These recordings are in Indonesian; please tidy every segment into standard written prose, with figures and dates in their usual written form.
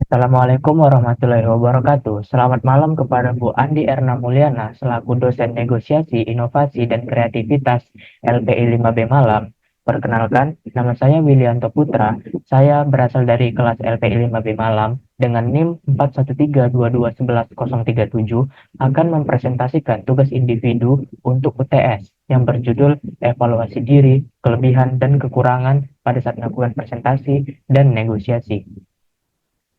Assalamualaikum warahmatullahi wabarakatuh. Selamat malam kepada Bu Andi Erna Mulyana selaku dosen negosiasi, inovasi, dan kreativitas LPI 5B Malam. Perkenalkan, nama saya Willianto Putra. Saya berasal dari kelas LPI 5B Malam dengan NIM 413221137 akan mempresentasikan tugas individu untuk UTS yang berjudul evaluasi diri, kelebihan, dan kekurangan pada saat melakukan presentasi dan negosiasi.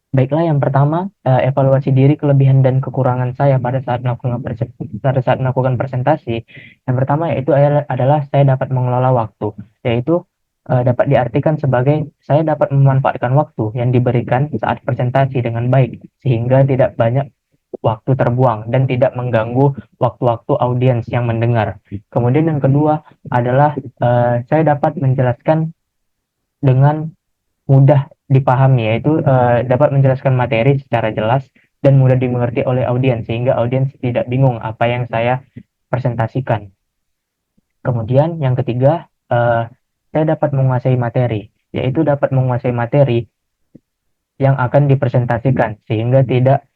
Baiklah, yang pertama, evaluasi diri, kelebihan dan kekurangan saya pada saat melakukan presentasi. Yang pertama yaitu adalah saya dapat mengelola waktu, yaitu dapat diartikan sebagai saya dapat memanfaatkan waktu yang diberikan saat presentasi dengan baik, sehingga tidak banyak waktu terbuang dan tidak mengganggu waktu-waktu audiens yang mendengar. Kemudian yang kedua adalah saya dapat menjelaskan dengan mudah dipahami, yaitu dapat menjelaskan materi secara jelas dan mudah dimengerti oleh audiens sehingga audiens tidak bingung apa yang saya presentasikan. Kemudian yang ketiga, saya dapat menguasai materi, yaitu dapat menguasai materi yang akan dipresentasikan sehingga tidak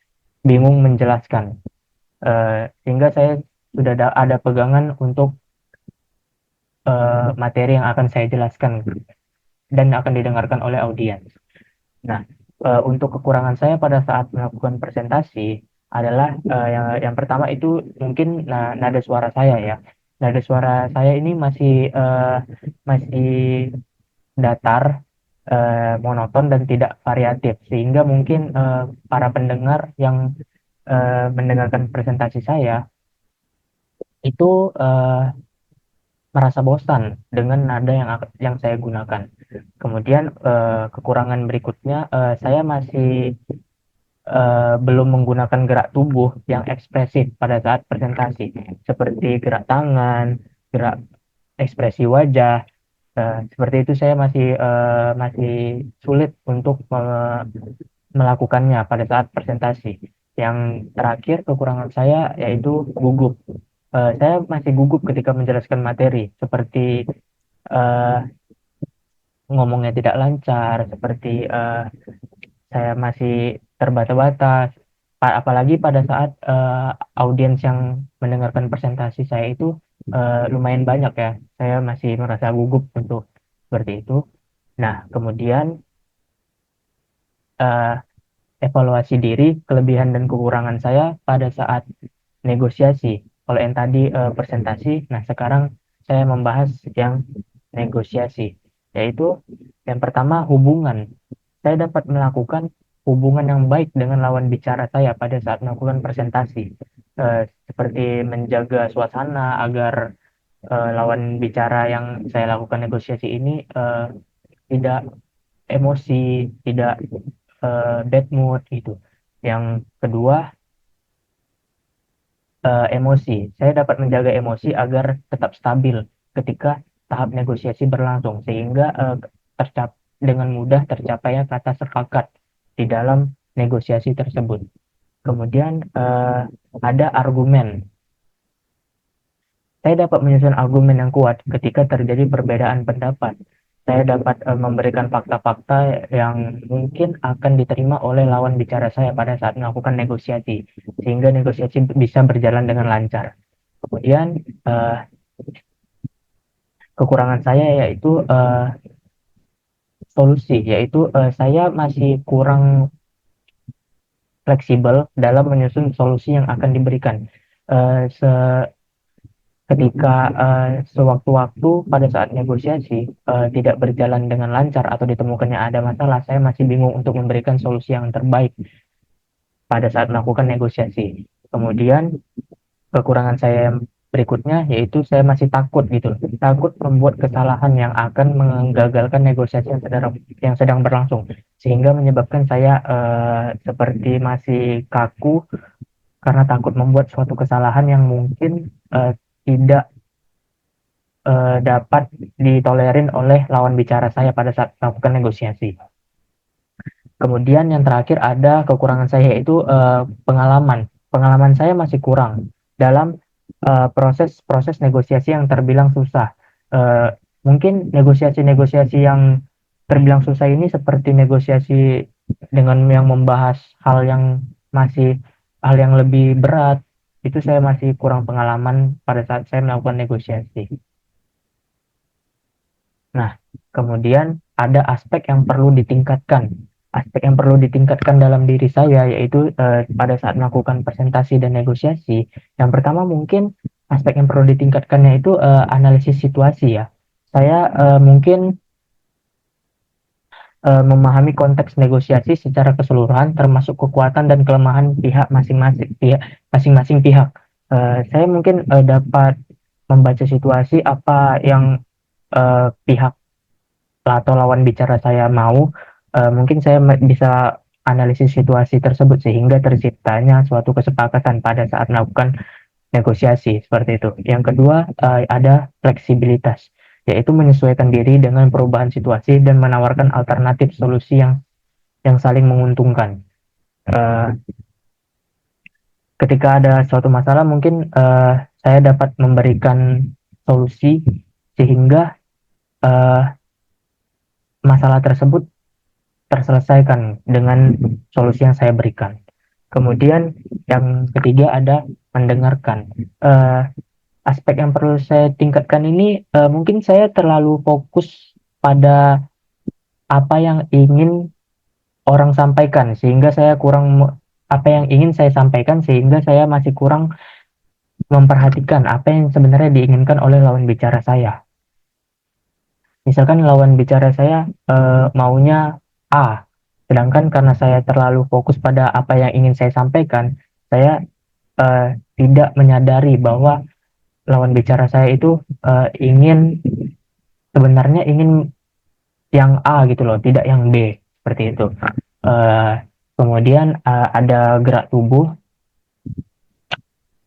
bingung menjelaskan. Sehingga saya sudah ada pegangan untuk materi yang akan saya jelaskan dan akan didengarkan oleh audiens. Nah, untuk kekurangan saya pada saat melakukan presentasi adalah yang pertama itu mungkin nada suara saya ya. Nada suara saya ini masih datar, monoton dan tidak variatif sehingga mungkin para pendengar yang mendengarkan presentasi saya itu merasa bosan dengan nada yang saya gunakan. Kemudian kekurangan berikutnya, saya masih belum menggunakan gerak tubuh yang ekspresif pada saat presentasi, seperti gerak tangan, gerak ekspresi wajah. Seperti itu saya masih sulit untuk melakukannya pada saat presentasi. Yang terakhir kekurangan saya yaitu gugup. Saya masih gugup ketika menjelaskan materi, seperti eh, ngomongnya tidak lancar, seperti saya masih terbata-bata, apalagi pada saat audiens yang mendengarkan presentasi saya itu lumayan banyak ya. Saya masih merasa gugup untuk seperti itu. Nah, kemudian eh, evaluasi diri, kelebihan dan kekurangan saya pada saat negosiasi. Kalau yang tadi presentasi, nah sekarang saya membahas yang negosiasi, yaitu yang pertama hubungan. Saya dapat melakukan hubungan yang baik dengan lawan bicara saya pada saat melakukan presentasi, seperti menjaga suasana agar lawan bicara yang saya lakukan negosiasi ini tidak emosi, tidak bad mood gitu. Yang kedua, emosi. Saya dapat menjaga emosi agar tetap stabil ketika tahap negosiasi berlangsung, sehingga dengan mudah tercapainya kata sepakat di dalam negosiasi tersebut. Kemudian ada argumen. Saya dapat menyusun argumen yang kuat ketika terjadi perbedaan pendapat. Saya dapat memberikan fakta-fakta yang mungkin akan diterima oleh lawan bicara saya pada saat melakukan negosiasi, sehingga negosiasi bisa berjalan dengan lancar. Kemudian kekurangan saya yaitu solusi, yaitu saya masih kurang fleksibel dalam menyusun solusi yang akan diberikan. Uh, se Ketika sewaktu-waktu pada saat negosiasi tidak berjalan dengan lancar atau ditemukannya ada masalah, saya masih bingung untuk memberikan solusi yang terbaik pada saat melakukan negosiasi. Kemudian kekurangan saya yang berikutnya yaitu saya masih takut gitu, takut membuat kesalahan yang akan menggagalkan negosiasi yang sedang berlangsung, sehingga menyebabkan saya seperti masih kaku karena takut membuat suatu kesalahan yang mungkin tidak dapat ditolerin oleh lawan bicara saya pada saat melakukan negosiasi. Kemudian yang terakhir ada kekurangan saya yaitu pengalaman. Pengalaman saya masih kurang dalam proses-proses negosiasi yang terbilang susah. Mungkin negosiasi-negosiasi yang terbilang susah ini seperti negosiasi dengan yang membahas hal yang masih hal yang lebih berat, itu saya masih kurang pengalaman pada saat saya melakukan negosiasi. Nah, kemudian ada aspek yang perlu ditingkatkan. Aspek yang perlu ditingkatkan dalam diri saya yaitu pada saat melakukan presentasi dan negosiasi. Yang pertama mungkin aspek yang perlu ditingkatkannya itu analisis situasi ya. Saya mungkin memahami konteks negosiasi secara keseluruhan termasuk kekuatan dan kelemahan masing-masing pihak. Saya mungkin dapat membaca situasi apa yang pihak atau lawan bicara saya mau, mungkin saya bisa analisis situasi tersebut sehingga terciptanya suatu kesepakatan pada saat melakukan negosiasi seperti itu. Yang kedua, ada fleksibilitas, yaitu menyesuaikan diri dengan perubahan situasi dan menawarkan alternatif solusi yang saling menguntungkan. Uh, Ketika ada suatu masalah, mungkin saya dapat memberikan solusi sehingga uh, masalah tersebut terselesaikan dengan solusi yang saya berikan. Kemudian yang ketiga ada mendengarkan. Uh, Aspek yang perlu saya tingkatkan ini mungkin saya terlalu fokus pada apa yang ingin orang sampaikan sehingga saya kurang apa yang ingin saya sampaikan sehingga saya masih kurang memperhatikan apa yang sebenarnya diinginkan oleh lawan bicara saya. Misalkan lawan bicara saya maunya A, sedangkan karena saya terlalu fokus pada apa yang ingin saya sampaikan, saya tidak menyadari bahwa lawan bicara saya itu sebenarnya ingin yang A gitu loh, tidak yang B seperti itu. Uh, Kemudian ada gerak tubuh.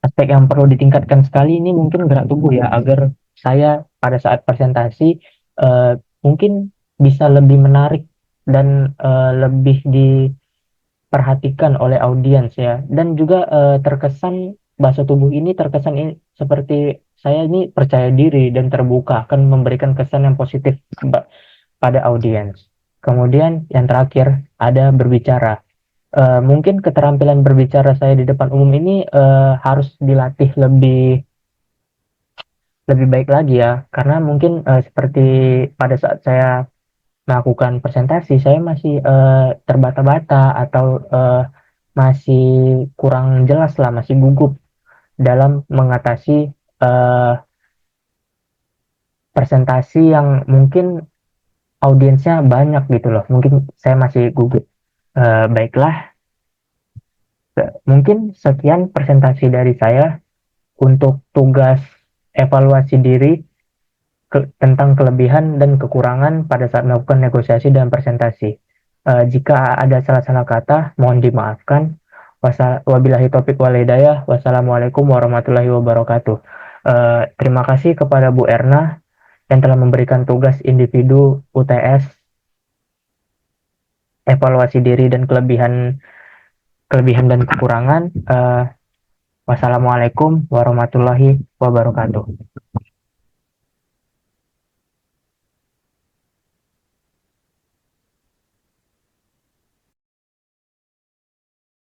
Aspek yang perlu ditingkatkan sekali ini mungkin gerak tubuh ya, agar saya pada saat presentasi mungkin bisa lebih menarik dan lebih diperhatikan oleh audiens ya. Dan juga terkesan bahasa tubuh ini terkesan ini, seperti saya ini percaya diri dan terbuka, akan memberikan kesan yang positif pada audiens. Kemudian yang terakhir ada berbicara. Mungkin keterampilan berbicara saya di depan umum ini harus dilatih lebih baik lagi ya, karena mungkin seperti pada saat saya melakukan presentasi saya masih terbata-bata atau masih kurang jelas lah, masih gugup dalam mengatasi presentasi yang mungkin audiensnya banyak gitu loh. Mungkin saya masih gugup. Baiklah, mungkin sekian presentasi dari saya untuk tugas evaluasi diri tentang kelebihan dan kekurangan pada saat melakukan negosiasi dan presentasi. Jika ada salah-salah kata, mohon dimaafkan. Wabillahi taufiq wal hidayah. Wassalamualaikum warahmatullahi wabarakatuh. Terima kasih kepada Bu Erna yang telah memberikan tugas individu UTS evaluasi diri dan kelebihan dan kekurangan. Wassalamualaikum warahmatullahi wabarakatuh.